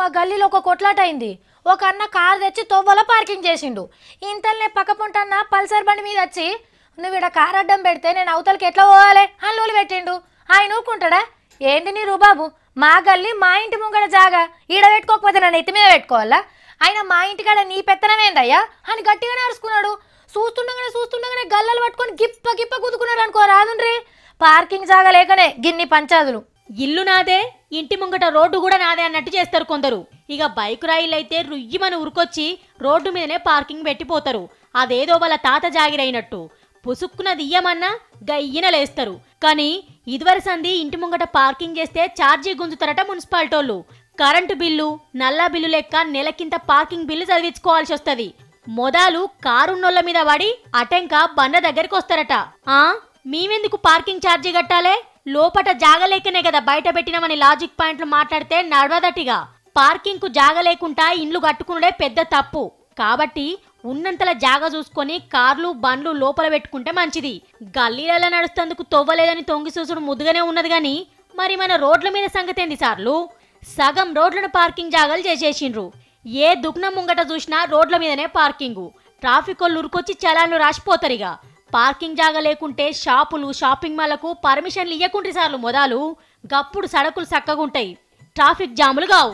మా గల్లీలో ఒక కొట్లాట అయింది. ఒక అన్న కారు తెచ్చి తొవ్వలో పార్కింగ్ చేసిండు. ఇంతల్నే పక్కపుంటన్న పల్సర్ బండి మీద వచ్చి నువ్వు ఇక్కడ కారు అడ్డం పెడితే నేను అవతలకి ఎట్లా పోవాలి అని లోలు పెట్టిండు. ఆయన ఊరుకుంటాడా? ఏంది నీ రూబాబు, మా గల్లి మా ఇంటి ముంగడ జాగా, ఈడ పెట్టుకోకపోతే నన్ను ఎత్తి మీద పెట్టుకోవాలా? ఆయన మా ఇంటికాడ నీ పెత్తనమేందయ్యా అని గట్టిగా నడుచుకున్నాడు. చూస్తుండగానే గల్లలు పట్టుకొని గిప్ప గిప్ప కుదుకున్నాడు అనుకో రాదుండ్రి. పార్కింగ్ జాగా లేకనే గిన్ని పంచాదులు. ఇల్లు నాదే, ఇంటి ముంగట రోడ్డు కూడా నాదే అన్నట్టు చేస్తారు కొందరు. ఇక బైక్ రాయిలైతే రుయ్యమని ఉరుకొచ్చి రోడ్డు మీదనే పార్కింగ్ పెట్టిపోతారు. అదేదో వాళ్ళ తాత జాగిరైనట్టు. పుసుక్కున దియ్యమన్నా గయ్యిన లేస్తారు. కానీ ఇదివర సంది ఇంటి ముంగట పార్కింగ్ చేస్తే ఛార్జీ గుంజుతారట మున్సిపాలిటోళ్ళు. కరెంటు బిల్లు, నల్లా బిల్లు లెక్క నెలకింత పార్కింగ్ బిల్లు చదివించుకోవాల్సి వస్తుంది. మొదలు కారున్నోళ్ల మీద పడి అటెంక బండ దగ్గరికి వస్తారట. మేమెందుకు పార్కింగ్ ఛార్జీ కట్టాలే? లోపట జాగలేకనే కదా బయట పెట్టినామని లాజిక్ పాయింట్లు మాట్లాడితే నడవదటిగా. పార్కింగ్ కు జాగ లేకుండా ఇండ్లు కట్టుకునే పెద్ద తప్పు. కాబట్టి ఉన్నంతల జాగ చూసుకొని కార్లు బండ్లు లోపల పెట్టుకుంటే మంచిది. గల్లీలలో నడుస్తందుకు తొవ్వలేదని తొంగి చూసుడు ముద్దుగానే ఉన్నది గాని మరి మన రోడ్ల మీద సంగతేంది సార్లు? సగం రోడ్లను పార్కింగ్ జాగాలు చేసేసిండ్రు. ఏ దుగ్నం ముంగట చూసినా రోడ్ల మీదనే పార్కింగు. ట్రాఫిక్ వాళ్ళు ఉరుకొచ్చి చలాన్లు రాసిపోతారిగా. పార్కింగ్ జాగా లేకుంటే షాపులు షాపింగ్ మాల్లకు పర్మిషన్లు ఇయ్యకుండ్రి సార్లు మొదలు. గప్పుడు సడకులు చక్కగుంటాయి, ట్రాఫిక్ జాములు కావు.